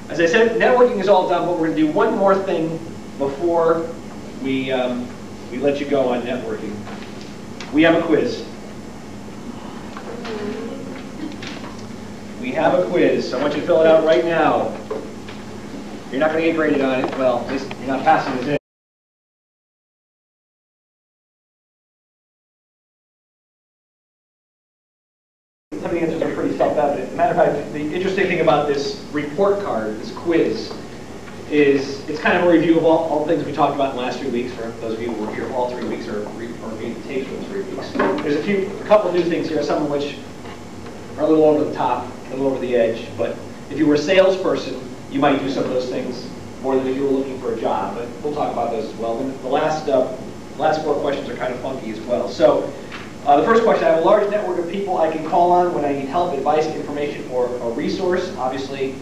As I said, networking is all done, but we're going to do one more thing before we let you go on networking. We have a quiz. We have a quiz. I want you to fill it out right now. You're not going to get graded on it. Well, at least you're not passing this in. Some of the answers are pretty self-evident. Matter of fact, the interesting thing about this report card, this quiz, is it's kind of a review of all the things we talked about in the last 3 weeks. For those of you who were here all 3 weeks or reviewing the tapes for 3 weeks. There's a couple new things here, some of which are a little over the top, a little over the edge. But if you were a salesperson, you might do some of those things more than if you were looking for a job. But we'll talk about those as well. And the last 4 questions are kind of funky as well. So the first question: I have a large network of people I can call on when I need help, advice, information, or a resource. Obviously,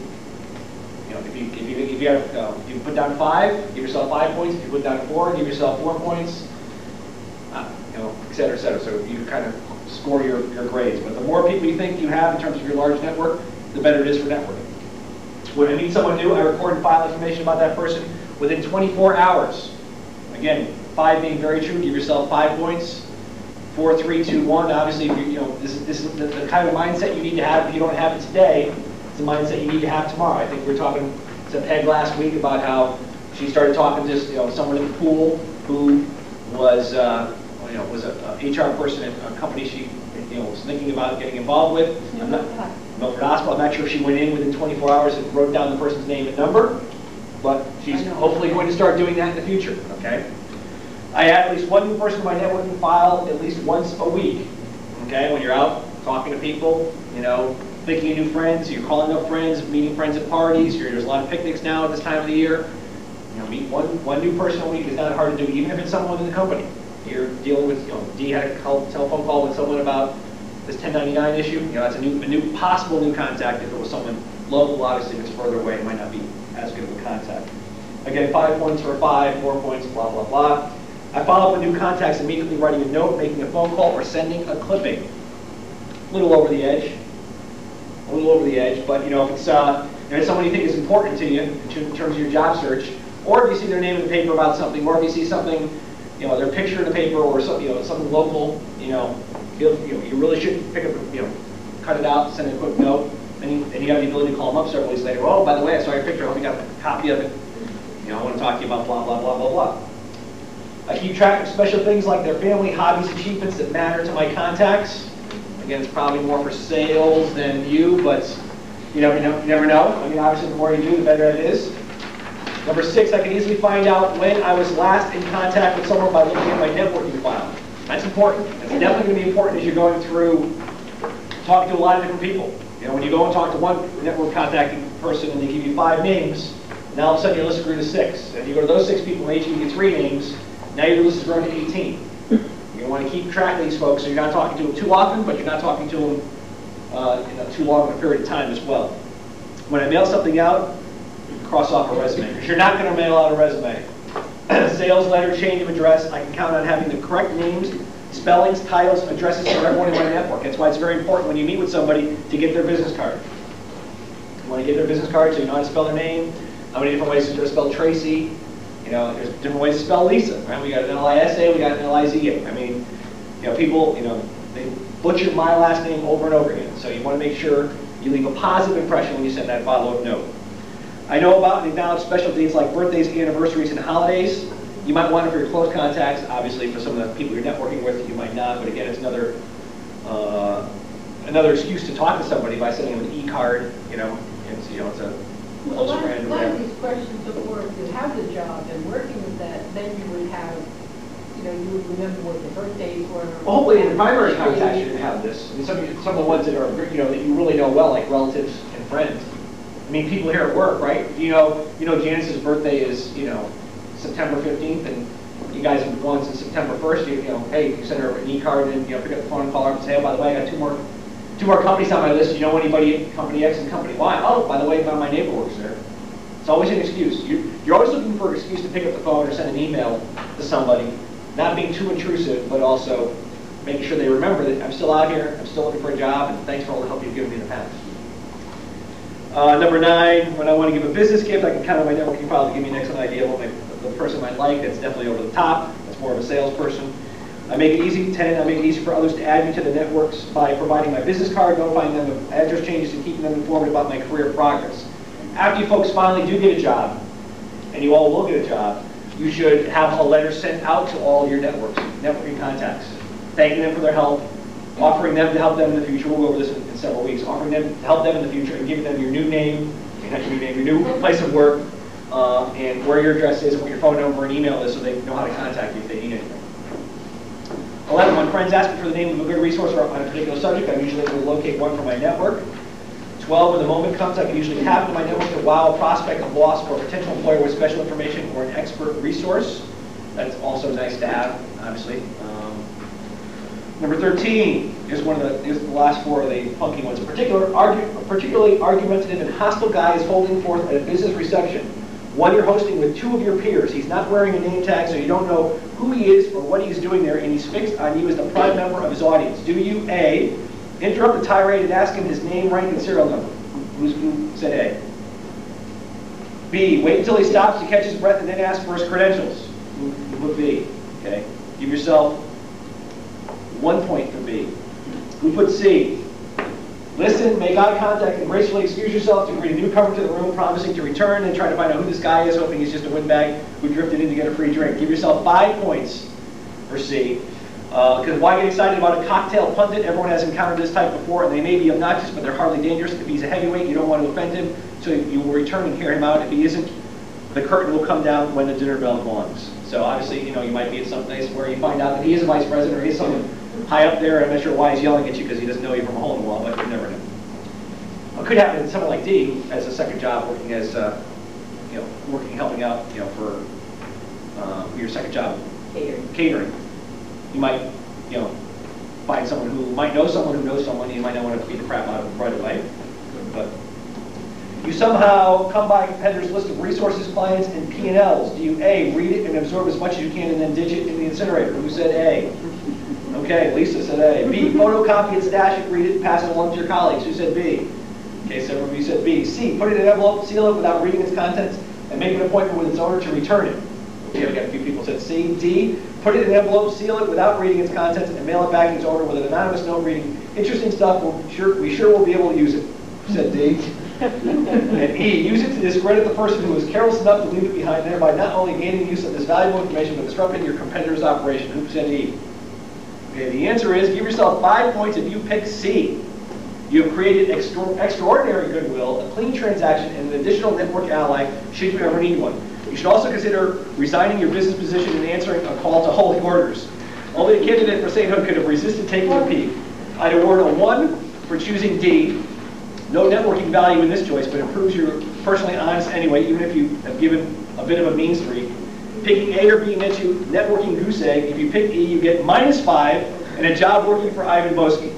if you put down 5, give yourself 5 points. If you put down 4, give yourself 4 points. Et cetera, et cetera. So you kind of score your grades. But the more people you think you have in terms of your large network, the better it is for networking. When I meet someone new, I record and file information about that person within 24 hours. Again, 5 being very true. Give yourself 5 points. 4, 3, 2, 1. Obviously, this is the kind of mindset you need to have. If you don't have it today, it's the mindset you need to have tomorrow. I think we were talking to Peg last week about how she started talking to someone in the pool who was was a HR person at a company she was thinking about getting involved with. Milford Hospital. I'm not sure if she went in within 24 hours and wrote down the person's name and number, but she's hopefully going to start doing that in the future. Okay. I add at least one new person to my networking file at least once a week. Okay, when you're out talking to people, making new friends, you're calling up friends, meeting friends at parties. There's a lot of picnics now at this time of the year. Meet one new person a week is not hard to do, even if it's someone in the company. You're dealing with, Dee had a telephone call with someone about this 1099 issue. That's a possible new contact. If it was someone local, obviously, if it's further away, it might not be as good of a contact. Again, 5 points for 5, 4 points, blah, blah, blah. I follow up with new contacts immediately writing a note, making a phone call, or sending a clipping. A little over the edge. But if it's someone you think is important to you in terms of your job search, or if you see their name in the paper about something, or if you see something, their picture in the paper, or something local, you really should pick up, cut it out, send a quick note, and you have the ability to call them up several weeks later. Oh, by the way, I saw your picture. I hope you got a copy of it. I want to talk to you about blah, blah, blah, blah, blah. I keep track of special things like their family, hobbies, achievements that matter to my contacts. Again, it's probably more for sales than you, but you never know. Obviously, the more you do, the better it is. Number 6, I can easily find out when I was last in contact with someone by looking at my networking file. That's important. It's definitely going to be important as you're going through talking to a lot of different people. When you go and talk to one network contacting person and they give you 5 names, now all of a sudden your list grew to 6. And you go to those 6 people and they each give you 3 names, now your list has grown to 18. You want to keep track of these folks so you're not talking to them too often, but you're not talking to them too long of a period of time as well. When I mail something out, cross off a resume, because you're not going to mail out a resume. Sales letter, change of address, I can count on having the correct names, spellings, titles, addresses for everyone in my network. That's why it's very important when you meet with somebody to get their business card. You want to get their business card so you know how to spell their name, how many different ways to spell Tracy. There's different ways to spell Lisa, right? We got an L-I-S-A, we got an L-I-Z-A. People, they butcher my last name over and over again. So you want to make sure you leave a positive impression when you send that follow-up note. I know about and acknowledge special dates like birthdays, anniversaries, and holidays. You might want it for your close contacts. Obviously, for some of the people you're networking with, you might not. But again, it's another excuse to talk to somebody by sending them an e-card. It's a close friend. A lot of these questions of work, you have the job and working with that, then you would have, you would remember what the birthdays were. Well, hopefully, in the primary contacts, you didn't have this. Some of the ones that are, that you really know well, like relatives and friends. People here at work, right? Janice's birthday is, September 15th, and you guys have gone since September 1st. Hey, you send her an e-card and pick up the phone and call her up and say, oh, by the way, I got two more companies on my list. You know anybody at Company X and Company Y? Oh, by the way, my neighbor works there. It's always an excuse. You're always looking for an excuse to pick up the phone or send an email to somebody, not being too intrusive, but also making sure they remember that I'm still out here, I'm still looking for a job, and thanks for all the help you've given me in the past. Number 9, when I want to give a business gift, I can count on my networking file to give me an excellent idea of what the person might like. That's definitely over the top. That's more of a salesperson. I make it easy. 10, I make it easy for others to add me to the networks by providing my business card, notifying them of address changes, and keeping them informed about my career progress. After you folks finally do get a job, and you all will get a job, you should have a letter sent out to all your networking contacts, thanking them for their help, offering them to help them in the future. We'll go over this in several weeks. Offering them to help them in the future and giving them your new name, your new place of work, and where your address is, and what your phone number and email is, so they know how to contact you if they need anything. 11, when friends ask me for the name of a good resource on a particular subject, I'm usually able to locate one from my network. 12, when the moment comes, I can usually tap into my network to wow a prospect, a boss, or a potential employer with special information or an expert resource. That's also nice to have, obviously. Number 13 is the last 4 of the funky ones. A particularly argumentative and hostile guy is holding forth at a business reception. One you're hosting with 2 of your peers. He's not wearing a name tag, so you don't know who he is or what he's doing there, and he's fixed on you as the prime member of his audience. Do you, A, interrupt the tirade and ask him his name, rank, and serial number? Who said A? B, wait until he stops to catch his breath and then ask for his credentials? Who put B? Okay. Give yourself 1 point for B. Who put C? Listen, make eye contact, and gracefully excuse yourself to greet a newcomer to the room, promising to return and try to find out who this guy is, hoping he's just a windbag who drifted in to get a free drink. Give yourself 5 points for C. Because why get excited about a cocktail pundit? Everyone has encountered this type before, and they may be obnoxious, but they're hardly dangerous. If he's a heavyweight, you don't want to offend him, so you will return and hear him out. If he isn't, the curtain will come down when the dinner bell belongs. So obviously, you might be at some place where you find out that he is a vice president or he is someone high up there. I'm not sure why he's yelling at you because he doesn't know you from a hole in the wall, but you never know. It could happen to someone like D as a second job, working as, helping out, for your second job, catering. You might, find someone who might know someone who knows someone. You might not want to beat the crap out of them right away, but you somehow come by a competitor's list of resources, clients, and P&Ls. Do you A, read it and absorb as much as you can and then ditch it in the incinerator? Who said A? Okay, Lisa said A. B, photocopy it, stash it, read it, and pass it along to your colleagues. Who said B? Okay, several of you said B. C, put it in an envelope, seal it without reading its contents, and make an appointment with its owner to return it. Okay, we got a few people said C. D, put it in an envelope, seal it without reading its contents, and mail it back to its owner with an anonymous note reading, interesting stuff, we sure will be able to use it. Who said D? And E, use it to discredit the person who was careless enough to leave it behind, thereby not only gaining use of this valuable information, but disrupting your competitor's operation. Who said E? Okay, the answer is, give yourself 5 points if you pick C. You have created extraordinary goodwill, a clean transaction, and an additional network ally should you ever need one. You should also consider resigning your business position and answering a call to holy orders. Only a candidate for sainthood could have resisted taking a peek. I'd award a 1 for choosing D. No networking value in this choice, but it proves you're personally honest anyway, even if you have given a bit of a mean streak. Picking A or B nets you networking goose egg. If you pick E, you get -5 and a job working for Ivan Boesky.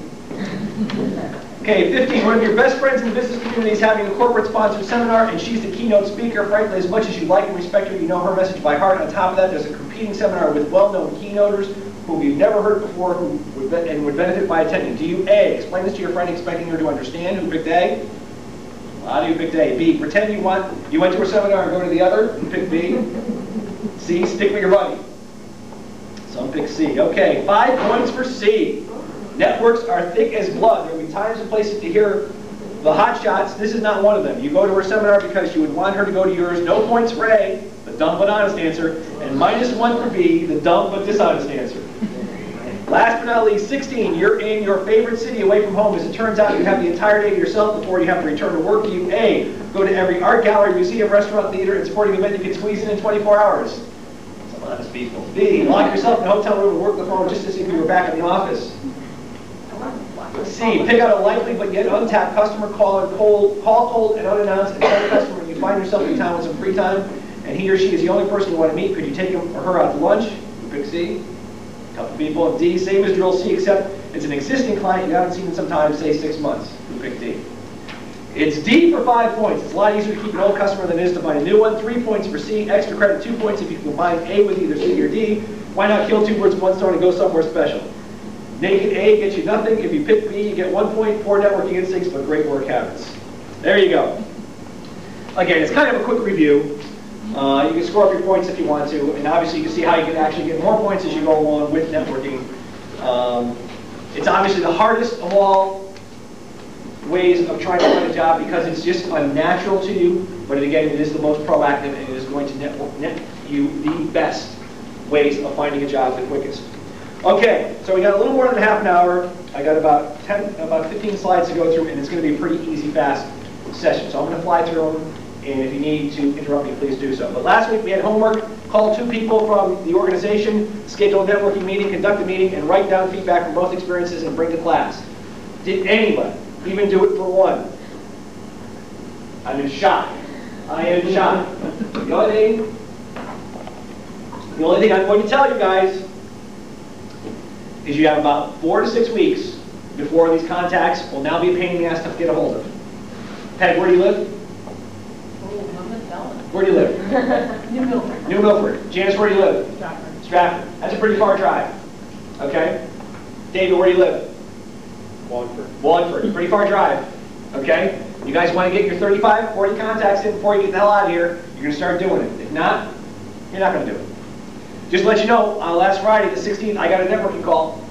Okay, 15, one of your best friends in the business community is having a corporate-sponsored seminar, and she's the keynote speaker. Frankly, as much as you like and respect her, you know her message by heart. On top of that, there's a competing seminar with well-known keynoters whom you've never heard before who would benefit by attending. Do you A, explain this to your friend expecting her to understand? Who picked A? A lot of you picked A. B, pretend you went to a seminar and go to the other? Who picked B? C, stick with your buddy. Some pick C. Okay, 5 points for C. Networks are thick as blood. There will be times and places to hear the hot shots. This is not one of them. You go to her seminar because you would want her to go to yours. No points for A, the dumb but honest answer, and -1 for B, the dumb but dishonest answer. Last but not least, 16, you're in your favorite city away from home. As it turns out, you have the entire day to yourself before you have to return to work. Do you A, go to every art gallery, museum, restaurant, theater, and sporting event you can squeeze in 24 hours? Some honest people. B, lock yourself in a hotel room and work the phone just as if you were back in the office. C, pick out a likely but yet untapped customer, call cold and unannounced, and tell the customer you find yourself in town with some free time, and he or she is the only person you want to meet. Could you take him or her out to lunch? You pick C. A couple people. D, same as drill C, except it's an existing client you haven't seen in some time, say 6 months. You pick D. It's D for 5 points. It's a lot easier to keep an old customer than it is to find a new one. 3 points for C. Extra credit, 2 points if you can combine A with either C or D. Why not kill 2 birds with 1 stone and go somewhere special? Naked A gets you nothing. If you pick B, you get 1 point. Poor networking instincts, but great work habits. There you go. Again, it's kind of a quick review. You can score up your points if you want to, and obviously you can see how you can actually get more points as you go along with networking. It's obviously the hardest of all ways of trying to find a job because it's just unnatural to you, but again, it is the most proactive and it is going to net you the best ways of finding a job the quickest. Okay, so we got a little more than half an hour. I got about 15 slides to go through, and it's going to be a pretty easy, fast session. So I'm going to fly through them, and if you need to interrupt me, please do so. But last week we had homework. Call 2 people from the organization, schedule a networking meeting, conduct a meeting, and write down feedback from both experiences and bring to class. Did anyone even do it for one? I'm in shock. I am shocked. The only thing I'm going to tell you guys is you have about 4 to 6 weeks before these contacts will now be a pain in the ass to get a hold of. Peg, where do you live? Where do you live? New Milford. New Milford. Janice, where do you live? Stratford. Stratford. That's a pretty far drive. Okay? David, where do you live? Wallingford. Wallingford. Pretty far drive. Okay? You guys want to get your 35, 40 contacts in before you get the hell out of here, you're going to start doing it. If not, you're not going to do it. Just to let you know, last Friday, the 16th, I got a networking call.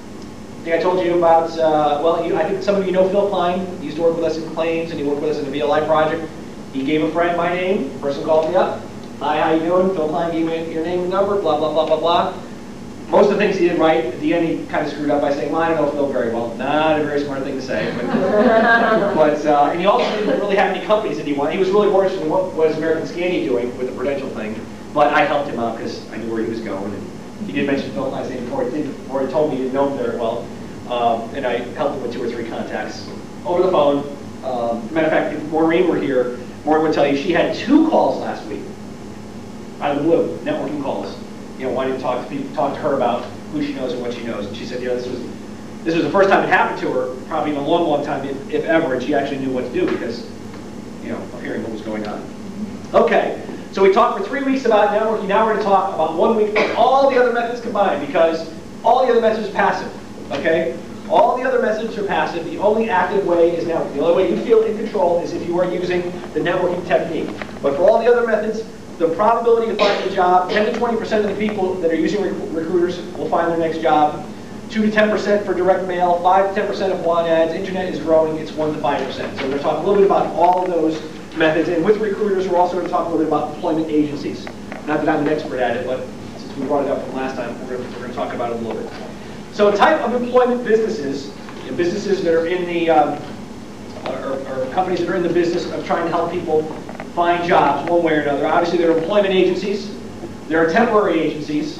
I think I told you about, I think some of you know Phil Klein. He used to work with us in claims, and he worked with us in the VLI project. He gave a friend my name. The person called me up. Hi, how you doing? Phil Klein gave me your name and number, blah, blah, blah, blah, blah. Most of the things he did right. At the end, he kind of screwed up by saying, well, I don't know Phil very well. Not a very smart thing to say. And he also didn't really have any companies that he wanted. He was really more interested in what was American Scanning doing with the Prudential thing. But I helped him out because I knew where he was going. And he did mention Phil Klein's name before he told me he didn't know him very well. And I helped him with 2 or 3 contacts over the phone. Matter of fact, if Maureen were here, Maureen would tell you she had 2 calls last week out of the blue, networking calls. You know, wanting to talk to her about who she knows and what she knows. And she said, you know, this was the first time it happened to her, probably in a long, long time, if ever, and she actually knew what to do because, you know, of hearing what was going on. Okay, so we talked for 3 weeks about networking. Now we're going to talk about 1 week about all the other methods combined because all the other methods are passive. Okay, all the other methods are passive. The only active way is networking. The only way you feel in control is if you are using the networking technique. But for all the other methods, the probability of finding a job, 10 to 20% of the people that are using recruiters will find their next job. 2 to 10% for direct mail, 5 to 10% of want ads. Internet is growing, it's 1 to 5%. So we're going to talk a little bit about all of those methods. And with recruiters, we're also going to talk a little bit about employment agencies. Not that I'm an expert at it, but since we brought it up from last time, we're going to talk about it a little bit. So a type of employment businesses, businesses that are in the, or companies that are in the business of trying to help people find jobs one way or another. Obviously, there are employment agencies. There are temporary agencies.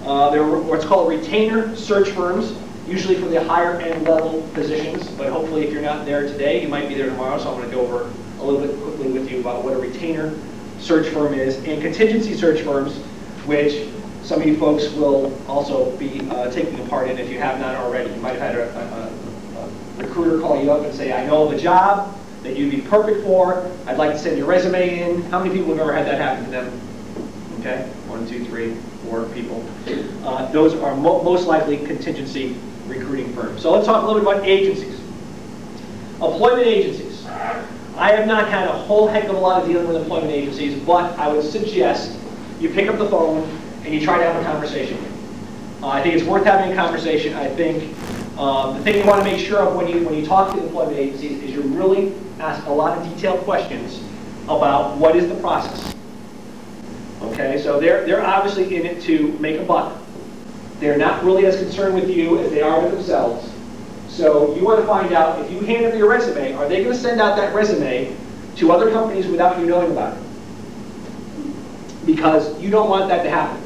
There are what's called retainer search firms, usually for the higher end level positions. But hopefully, if you're not there today, you might be there tomorrow. So I'm going to go over a little bit quickly with you about what a retainer search firm is, and contingency search firms, which some of you folks will also be taking a part in if you have not already. You might have had a recruiter call you up and say, I know of a job that you'd be perfect for. I'd like to send your resume in. How many people have ever had that happen to them? Okay, 1, 2, 3, 4 people. Those are most likely contingency recruiting firms. So let's talk a little bit about agencies. Employment agencies. I have not had a whole heck of a lot of dealing with employment agencies, but I would suggest you pick up the phone and you try to have a conversation. I think it's worth having a conversation. I think the thing you want to make sure of when you talk to employment agencies is you really ask a lot of detailed questions about what is the process. Okay, so they're obviously in it to make a buck. They're not really as concerned with you as they are with themselves. So you want to find out, if you hand them your resume, are they going to send out that resume to other companies without you knowing about it? Because you don't want that to happen.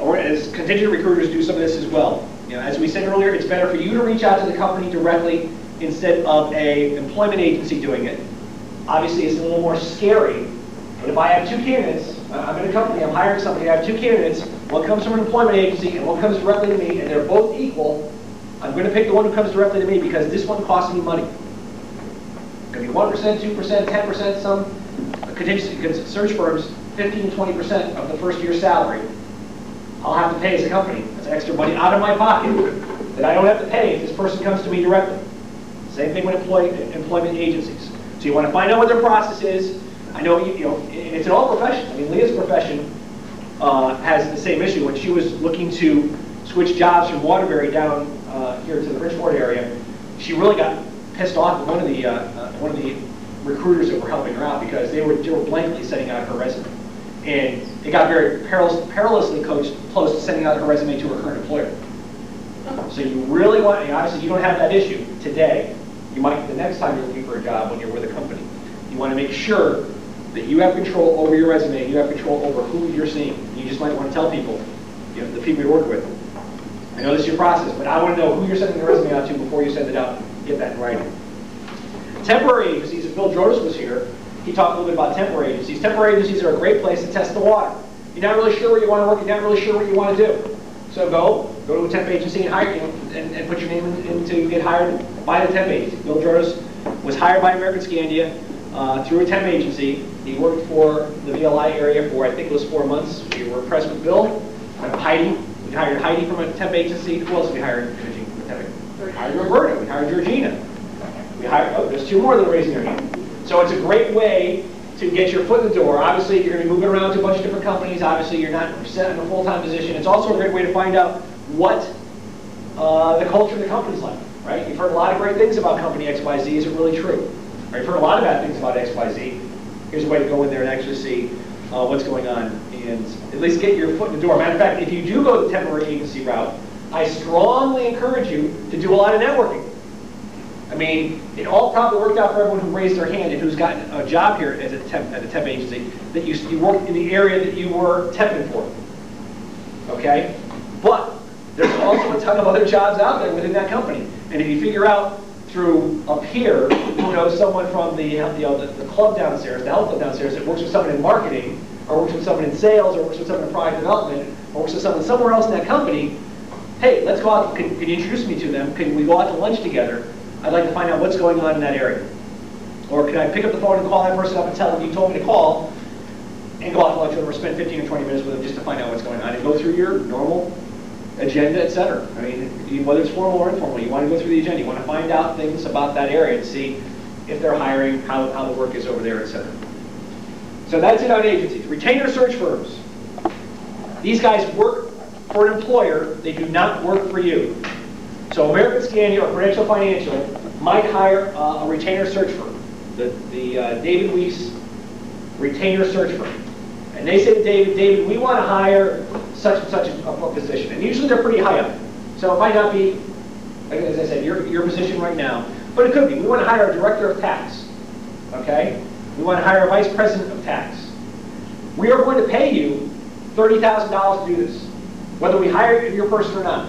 Or as contingent recruiters do some of this as well. You know, as we said earlier, it's better for you to reach out to the company directly instead of an employment agency doing it. Obviously, it's a little more scary. But if I have 2 candidates, I'm in a company, I'm hiring somebody, I have 2 candidates, one comes from an employment agency and one comes directly to me, and they're both equal, I'm going to pick the one who comes directly to me because this one costs me money. It could be 1%, 2%, 10%, some contingency search firms, 15 to 20% of the first year's salary. I'll have to pay as a company. That's extra money out of my pocket that I don't have to pay if this person comes to me directly. Same thing with employment agencies. So you want to find out what their process is. I know, you know, it's in all professions. I mean, Leah's profession has the same issue. When she was looking to switch jobs from Waterbury down here to the Bridgeport area, she really got pissed off with one of the recruiters that were helping her out because they were blankly sending out her resume. And it got very perilously close to sending out her resume to her current employer. So you really want, and obviously you don't have that issue today. You might the next time you're looking for a job when you're with a company. You want to make sure that you have control over your resume and you have control over who you're seeing. You just might want to tell people, you know, the people you work with. I know this is your process, but I want to know who you're sending the resume out to before you send it out. Get that in writing. Temporary agencies, if Bill Jordas was here, he talked a little bit about temporary agencies. Temporary agencies are a great place to test the water. You're not really sure where you want to work, you're not really sure what you want to do. So go to a temp agency and hire, and put your name in to get hired by the temp agency. Bill Jordas was hired by American Scandia through a temp agency. He worked for the VLI area for, I think it was 4 months. We were impressed with Bill. Heidi. We hired Heidi from a temp agency. Who else did we hire from a temp agency? We hired Roberta. We hired Georgina. We hired, oh, there's 2 more that are raising their hand. So it's a great way to get your foot in the door. Obviously, you're going to be moving around to a bunch of different companies. Obviously, you're not set in a full-time position. It's also a great way to find out what the culture of the company's like, right? You've heard a lot of great things about company XYZ. Is it really true? Or you've heard a lot of bad things about XYZ. Here's a way to go in there and actually see what's going on and at least get your foot in the door. Matter of fact, if you do go the temporary agency route, I strongly encourage you to do a lot of networking. I mean, it all probably worked out for everyone who raised their hand and who's gotten a job here at a temp agency, that you worked in the area that you were temping for. Okay? But there's also a ton of other jobs out there within that company. And if you figure out through up here, you know, someone from the club downstairs, the health club downstairs that works with someone in marketing, or works with someone in sales, or works with someone in product development, or works with someone somewhere else in that company, hey, let's go out, can you introduce me to them? Can we go out to lunch together? I'd like to find out what's going on in that area. Or can I pick up the phone and call that person up and tell them you told me to call, and go out to lunch with them or spend 15 or 20 minutes with them just to find out what's going on and go through your normal agenda, etc. I mean, whether it's formal or informal, you want to go through the agenda. You want to find out things about that area and see if they're hiring, how the work is over there, etc. So that's it on agencies. Retainer search firms. These guys work for an employer. They do not work for you. So American Scandia or Prudential Financial might hire a retainer search firm, the David Weiss retainer search firm. And they say to David, we want to hire such and such a position. And usually they're pretty high up. So it might not be, like as I said, your position right now, but it could be. We want to hire a director of tax. Okay? We want to hire a vice president of tax. We are going to pay you $30,000 to do this, whether we hire your person or not.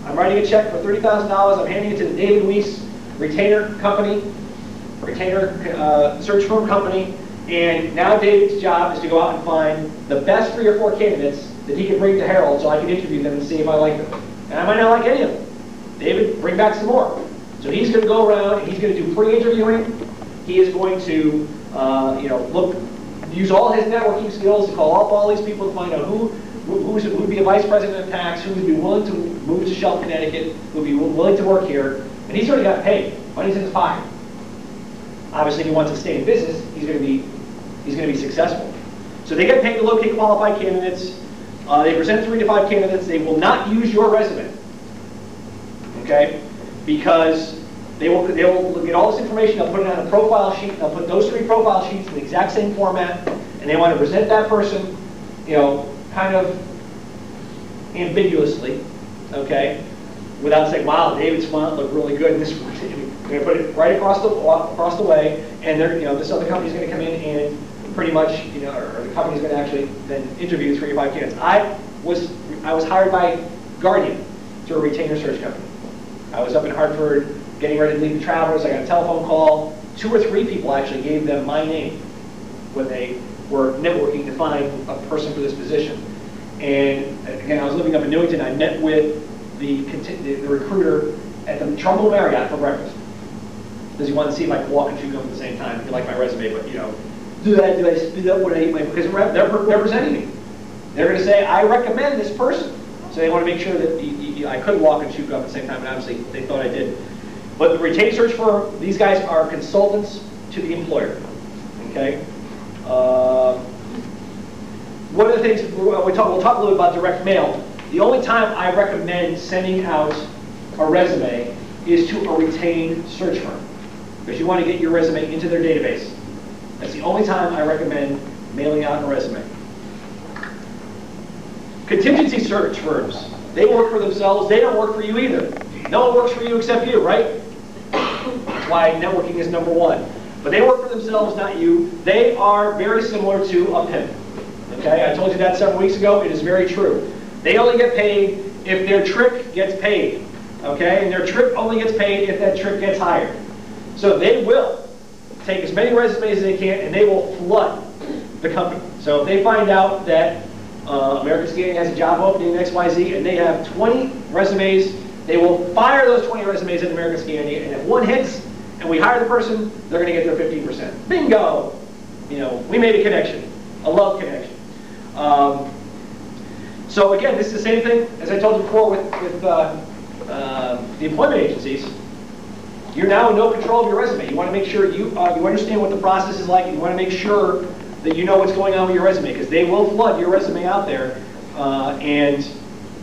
I'm writing a check for $30,000. I'm handing it to the David Weiss retainer company, retainer search firm company, and now David's job is to go out and find the best 3 or 4 candidates that he can bring to Harold so I can interview them and see if I like them. And I might not like any of them. David, bring back some more. So he's going to go around and he's going to do pre-interviewing. He is going to, use all his networking skills to call up all these people to find out who would be a vice president of tax, who would be willing to move to Shelton, Connecticut, who would be willing to work here, and he's already got paid. Money's in his pocket. Obviously, if he wants to stay in business, he's going to be successful. So they get paid to locate qualified candidates. They present 3 to 5 candidates. They will not use your resume, okay? Because they will get all this information. They'll put it on a profile sheet. They'll put those 3 profile sheets in the exact same format, and they want to present that person, kind of ambiguously, okay, without saying, "Wow, David's font looked really good in this." They're going to put it right across the way, and this other company's going to come in and pretty much, or the company's going to actually then interview 3 or 5 candidates. I was hired by Guardian through a retainer search company. I was up in Hartford getting ready to leave the Travelers. I got a telephone call. 2 or 3 people actually gave them my name when they were networking to find a person for this position. And again, I was living up in Newington. I met with the recruiter at the Trumbull Marriott for breakfast because he wanted to see if I could walk and chew gum at the same time. He liked my resume, but do I speed up when I eat my? Because they're representing me. They're going to say I recommend this person, so they want to make sure that I could walk and chew gum at the same time. And obviously, they thought I did. But the retained search firm, these guys are consultants to the employer. Okay. One of the things we'll talk a little bit about direct mail. The only time I recommend sending out a resume is to a retained search firm, because you want to get your resume into their database. That's the only time I recommend mailing out a resume. Contingency search firms, they work for themselves. They don't work for you either. No one works for you except you, right? That's why networking is number one. But they work for themselves, not you. They are very similar to a pimp. Okay, I told you that several weeks ago. It is very true. They only get paid if their trick gets paid. Okay, and their trick only gets paid if that trick gets hired. So they will take as many resumes as they can, and they will flood the company. So if they find out that American Scanning has a job opening in XYZ, and they have 20 resumes, they will fire those 20 resumes at American Scanning, and if one hits, and we hire the person, they're going to get their 15%. Bingo! You know, we made a connection, a love connection. So again, this is the same thing as I told you before with the employment agencies. You're now in no control of your resume. You want to make sure you understand what the process is like, and you want to make sure that you know what's going on with your resume, because they will flood your resume out there, and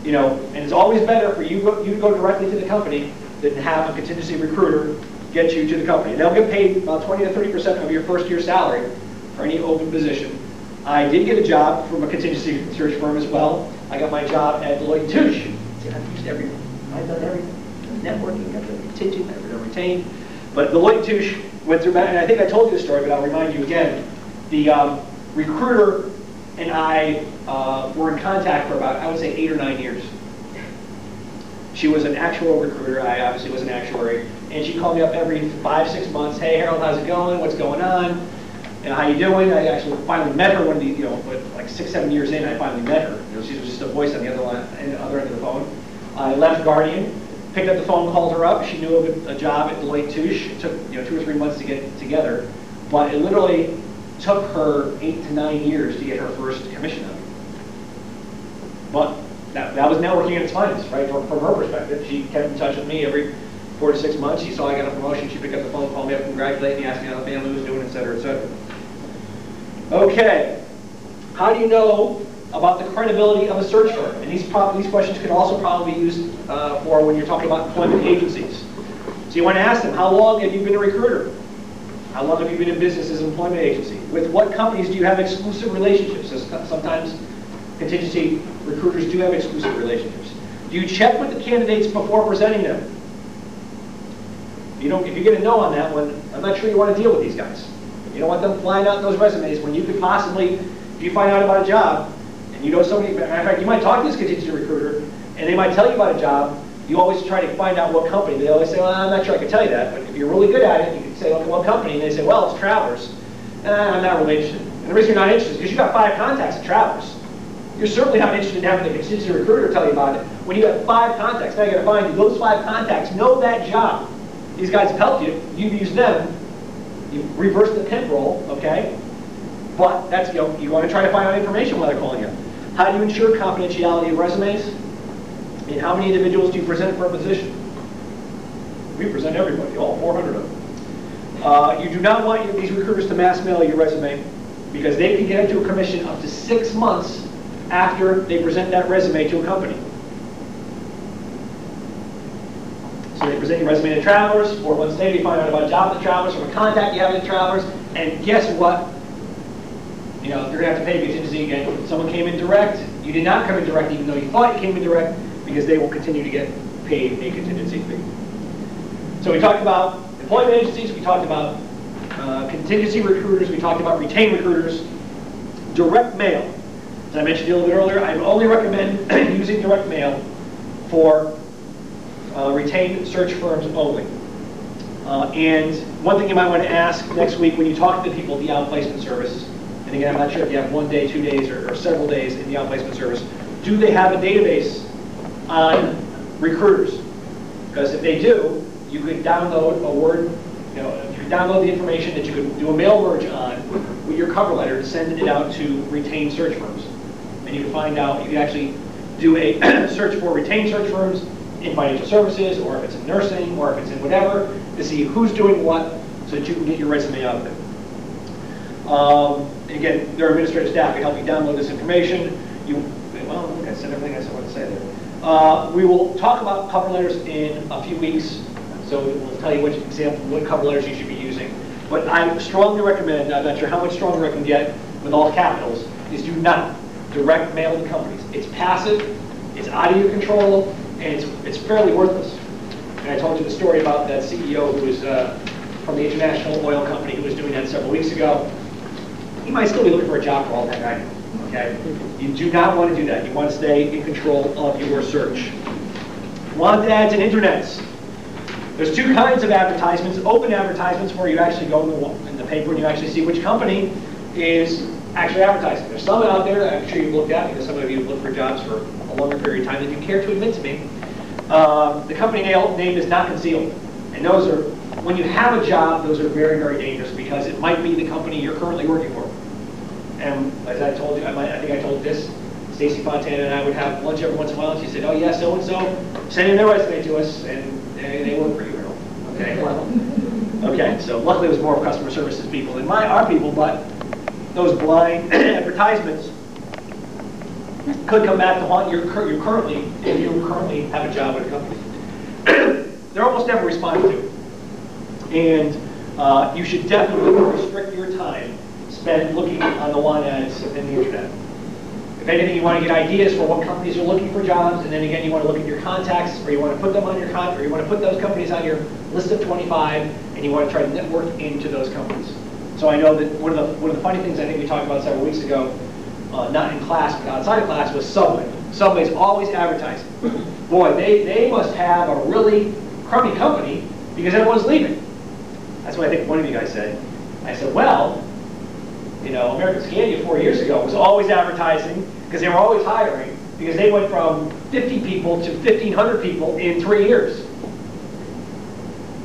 it's always better for you to go directly to the company than have a contingency recruiter get you to the company. They'll get paid about 20 to 30% of your first year salary for any open position. I did get a job from a contingency search firm as well. I got my job at Deloitte & Touche. See, I've used everything. I've done everything. Networking, I've done contingent, I've done retained. But Deloitte & Touche went through, and I think I told you the story, but I'll remind you again. The recruiter and I were in contact for about, I would say, 8 or 9 years. She was an actual recruiter. I obviously was an actuary. And she called me up every 5-6 months. Hey, Harold, how's it going? What's going on? And how you doing? I actually finally met her one of the, like 6-7 years in, I finally met her. She was just a voice on the other end of the phone. I left Guardian, picked up the phone, called her up. She knew of a job at Deloitte & Touche. It took 2 or 3 months to get together, but it literally took her 8 to 9 years to get her first commission out of it. But that was networking at its finest, right? From her perspective, she kept in touch with me every 4 to 6 months. She saw I got a promotion. She picked up the phone, called me up, congratulated me, asked me how the family was doing, et cetera, et cetera. Okay, how do you know about the credibility of a search firm? And these questions could also probably be used for when you're talking about employment agencies. So you want to ask them, how long have you been a recruiter? How long have you been in business as an employment agency? With what companies do you have exclusive relationships? Sometimes contingency recruiters do have exclusive relationships. Do you check with the candidates before presenting them? If you get a no on that one, I'm not sure you want to deal with these guys. You don't want them flying out those resumes when you could possibly, if you find out about a job, and you know somebody, matter of fact, you might talk to this contingency recruiter, and they might tell you about a job. You always try to find out what company. They always say, well, I'm not sure I can tell you that, but if you're really good at it, you can say, okay, what company? And they say, well, it's Travelers. I'm not really interested. And the reason you're not interested is because you've got 5 contacts at Travelers. You're certainly not interested in having the contingency recruiter tell you about it when you have 5 contacts. Now you got to find those 5 contacts know that job. These guys have helped you. You've used them. You reverse the pimp role, okay? But that's, you want to try to find out information while they're calling you. How do you ensure confidentiality of resumes? And how many individuals do you present for a position? We present everybody, all 400 of them. You do not want these recruiters to mass mail your resume, because they can get into a commission up to 6 months after they present that resume to a company. So they present your resume to Travelers. 4 months later, you find out about a job at Travelers from a contact you have at Travelers, and guess what? You're going to have to pay contingency again. Someone came in direct. You did not come in direct, even though you thought you came in direct, because they will continue to get paid a contingency fee. So we talked about employment agencies. We talked about contingency recruiters. We talked about retained recruiters. Direct mail. As I mentioned a little bit earlier, I only recommend using direct mail for retained search firms only. And one thing you might want to ask next week when you talk to the people at the outplacement service, and again, I'm not sure if you have 1 day, 2 days, or several days in the outplacement service, do they have a database on recruiters? Because if they do, you could download a Word, you could download the information that you could do a mail merge on with your cover letter and send it out to retained search firms. And you can find out, you can actually do a search for retained search firms in financial services, or if it's in nursing, or if it's in whatever, to see who's doing what, so that you can get your resume out there. Again, their administrative staff can help you download this information. Well, I think I said everything I wanted to say there. We will talk about cover letters in a few weeks, so we'll tell you what cover letters you should be using. But I strongly recommend, I'm not sure how much stronger I can get with all capitals, is do not direct mail to companies. It's passive, it's out of your control, and it's fairly worthless. And I told you the story about that CEO who was from the International Oil Company who was doing that several weeks ago. He might still be looking for a job for all that guy. Okay? You do not want to do that. You want to stay in control of your search. Wanted ads and internets. There's two kinds of advertisements. Open advertisements where you actually go in the paper and you actually see which company is actually advertising. There's some out there that I'm sure you've looked at because some of you have looked for jobs for a longer period of time than you care to admit to me. The company name is not concealed. And those are, when you have a job, those are very, very dangerous because it might be the company you're currently working for. And as I told you, I think I told this, Stacy Fontana and I would have lunch every once in a while, and she said, oh yeah, so-and-so, send in their resume to us, and they work for you. Okay, well, okay, so luckily it was more of customer services people than our people, but those blind advertisements could come back to haunt you currently, if you currently have a job at a company. They're almost never responded to. And you should definitely restrict your time spent looking on the want ads in the internet. If anything, you want to get ideas for what companies are looking for jobs, and then again, you want to look at your contacts, or you want to put them on your or you want to put those companies on your list of 25, and you want to try to network into those companies. So I know that one of the funny things I think we talked about several weeks ago, not in class but outside of class, was Subway. Subway's always advertising. Boy, they must have a really crummy company because everyone's leaving. That's what I think one of you guys said. I said, well, you know, American Scania 4 years ago was always advertising because they were always hiring because they went from 50 people to 1,500 people in 3 years.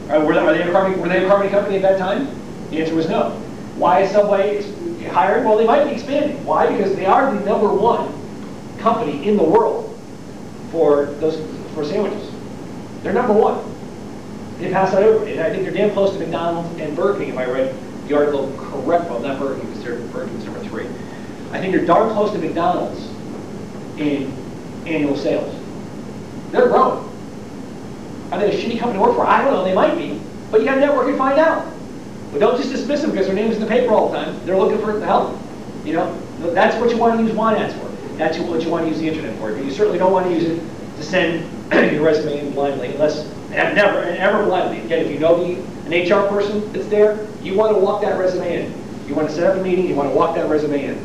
Were they a crummy company at that time? The answer was no. Why is Subway hiring? Well, they might be expanding. Why? Because they are the #1 company in the world for sandwiches. They're #1. They pass that over, and I think they're damn close to McDonald's and Burger King, if I read the article correct. Well, not Burger King, because Burger King's #3. I think they're darn close to McDonald's in annual sales. They're growing. Are they a shitty company to work for? I don't know, they might be, but you got to network and find out. But don't just dismiss them because their name's in the paper all the time. They're looking for help. You know, that's what you want to use want ads for. That's what you want to use the internet for. But you certainly don't want to use it to send your resume in blindly, unless, and ever blindly. Again, if you know an HR person that's there, you want to walk that resume in. You want to set up a meeting, you want to walk that resume in.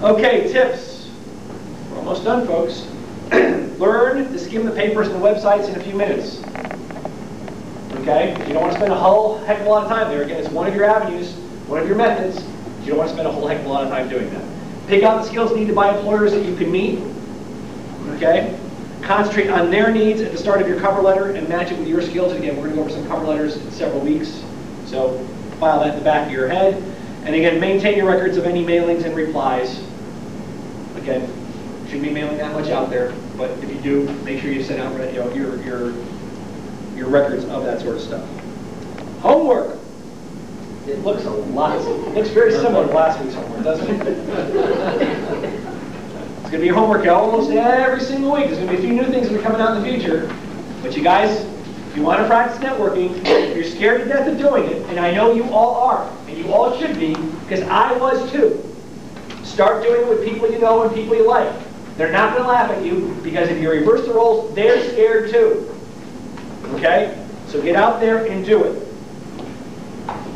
Okay, tips. We're almost done, folks. Learn to skim the papers and the websites in a few minutes. Okay? You don't want to spend a whole heck of a lot of time there. Again, it's one of your avenues, one of your methods. You don't want to spend a whole heck of a lot of time doing that. Pick out the skills needed by employers that you can meet. Okay? Concentrate on their needs at the start of your cover letter and match it with your skills. Again, we're going to go over some cover letters in several weeks. So file that in the back of your head. And again, maintain your records of any mailings and replies. Again, shouldn't be mailing that much out there, but if you do, make sure you send out your records of that sort of stuff. Homework. It looks very similar to last week's homework, doesn't it? It's going to be your homework almost every single week. There's going to be a few new things that are coming out in the future. But you guys, if you want to practice networking, if you're scared to death of doing it, and I know you all are, and you all should be, because I was too, start doing it with people you know and people you like. They're not going to laugh at you, because if you reverse the roles, they're scared too. Okay? So get out there and do it.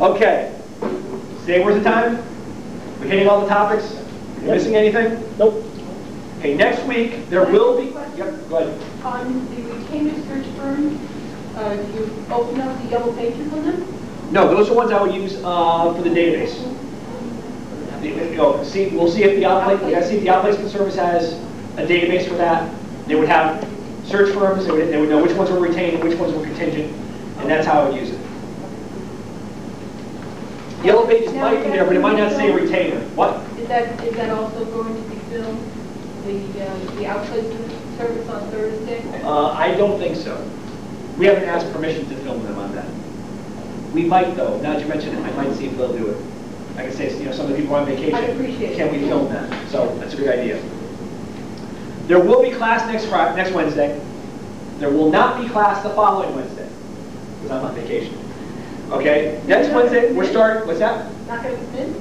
Okay. Stay worth the time? We're hitting all the topics? You missing anything? Nope. Okay, next week there will be... Yep, go ahead. On the retainer search firm, do you open up the yellow pages on them? No, those are ones I would use for the database. We'll see if the outplacement service has a database for that. They would have search firms. They would know which ones were retained and which ones were contingent, and that's how I would use it. Yellow pages might be there, but it might not say retainer. What? Is that also going to be filmed? The outplacement service on Thursday? I don't think so. We haven't asked permission to film them on that. We might, though, now that you mention it, I might see if they'll do it. I can say, you know, some of the people are on vacation. I'd appreciate it. Can we film that? So that's a good idea. There will be class next Wednesday. There will not be class the following Wednesday, because I'm on vacation. Okay, next Wednesday, we're starting, what's that? Not going to come in?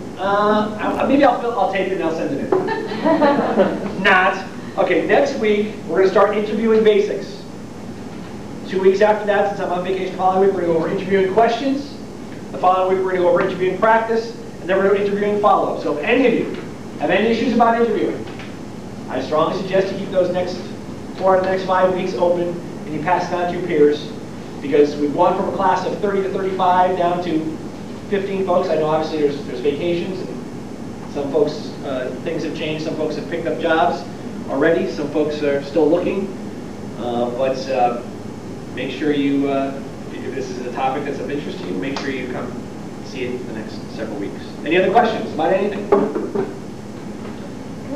Maybe I'll tape it and I'll send it in. Not. Okay, next week, we're going to start interviewing basics. 2 weeks after that, since I'm on vacation the following week, we're going to go over interviewing questions. The following week, we're going to go over interviewing practice. And then we're going to go interviewing follow-up. So if any of you have any issues about interviewing, I strongly suggest you keep those next 4 out of the next 5 weeks open and you pass it on to your peers. Because we've gone from a class of 30 to 35 down to 15 folks. I know obviously there's vacations and some folks, things have changed. Some folks have picked up jobs already. Some folks are still looking. But make sure you, if this is a topic that's of interest to you, make sure you come see it in the next several weeks. Any other questions about anything? Can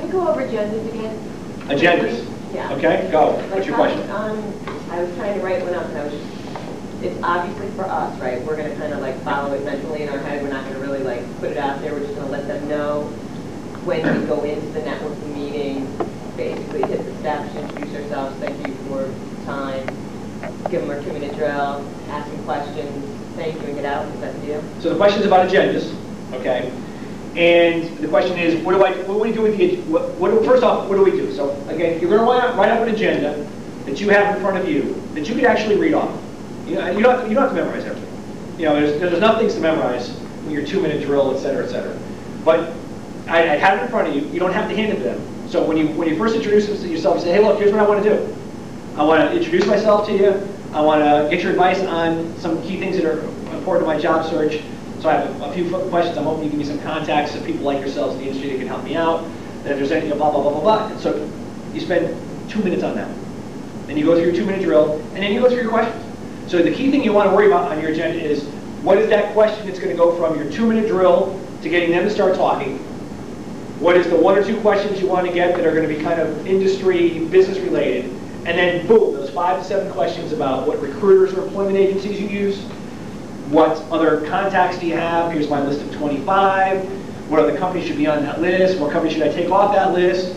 we go over agendas again? Agendas? Yeah. Okay, go. What's your question? I was trying to write one up and it's obviously for us, right? We're going to kind of like follow it mentally in our head. We're not going to really like put it out there. We're just going to let them know when we go into the networking meeting, basically hit the steps, introduce ourselves, thank you for time, give them our 2-minute drill, ask them questions, thank you, and get out. Is that the deal? So the question is about agendas, okay? And the question is, what do we do with the, first off, what do we do? So again, you're going to write up an agenda that you have in front of you that you could actually read off. You don't have to memorize everything. You know, there's enough things to memorize with your 2-minute drill, et cetera, et cetera. But I have it in front of you. You don't have to hand it to them. So when you first introduce yourself, you say, hey, look, here's what I want to do. I want to introduce myself to you. I want to get your advice on some key things that are important to my job search. So I have a few questions. I'm hoping you give me some contacts of people like yourselves in the industry that can help me out. And if there's anything, blah, blah, blah, blah, blah. And so you spend 2 minutes on that. Then you go through your 2-minute drill, and then you go through your questions. So the key thing you want to worry about on your agenda is, what is that question that's going to go from your 2-minute drill to getting them to start talking? What is the 1 or 2 questions you want to get that are going to be kind of industry, business related? And then boom, those 5 to 7 questions about what recruiters or employment agencies you use, what other contacts do you have? Here's my list of 25. What other companies should be on that list? What companies should I take off that list?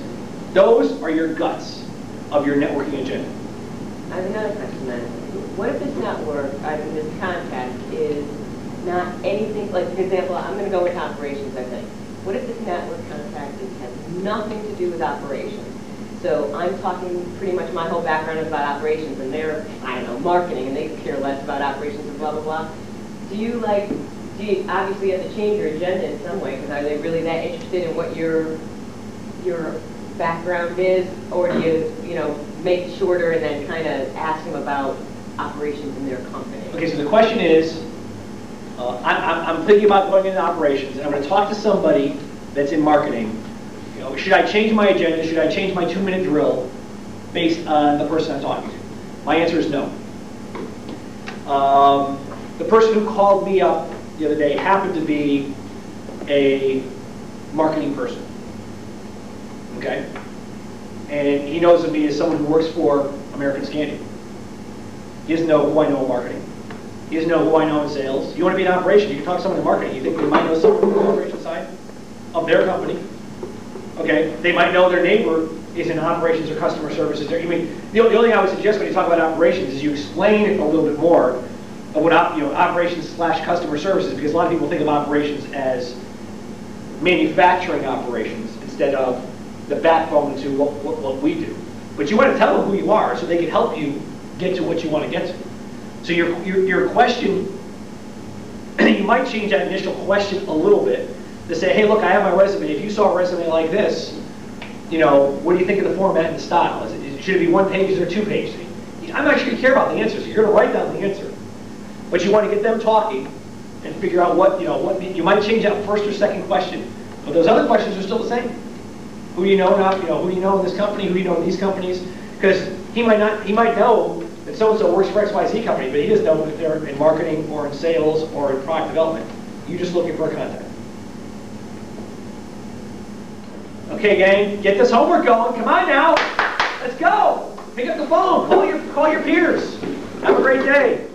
Those are your guts of your networking agenda. I have another question then. What if this network, this contact is not anything, like for example, I'm going to go with operations, I think. What if this network contact has nothing to do with operations? So I'm talking pretty much my whole background is about operations and they're, I don't know, marketing and they care less about operations and blah, blah, blah. Do you obviously have to change your agenda in some way because are they really that interested in what your background is, or do you, make it shorter and then kind of ask them about operations in their company? Okay, so the question is, I'm thinking about going into operations, and I'm going to talk to somebody that's in marketing. Should I change my agenda? Should I change my 2-minute drill based on the person I'm talking to? My answer is no. The person who called me up the other day happened to be a marketing person. Okay? And he knows of me as someone who works for American Scandium. He doesn't know who I know in marketing. He doesn't know who I know in sales. You want to be in operations, you can talk to someone in marketing. You think they might know someone on the operations side of their company. Okay? They might know their neighbor is in operations or customer services. I mean, the only thing I would suggest when you talk about operations is you explain it a little bit more of what operations / customer services, because a lot of people think of operations as manufacturing operations instead of the backbone to what we do. But you want to tell them who you are so they can help you get to what you want to get to. So your question, you might change that initial question a little bit to say, hey, look, I have my resume. If you saw a resume like this, what do you think of the format and the style? Should it be 1 page or 2 pages? I'm not sure you care about the answers. You're going to write down the answer. But you want to get them talking and figure out what you might change that first or second question. But those other questions are still the same. Who do you know now? Who do you know in this company? Who do you know in these companies? Because he might know that so-and-so works for XYZ company, but he doesn't know if they're in marketing or in sales or in product development. You're just looking for a contact. Okay, gang, get this homework going. Come on now. Let's go. Pick up the phone. Call your peers. Have a great day.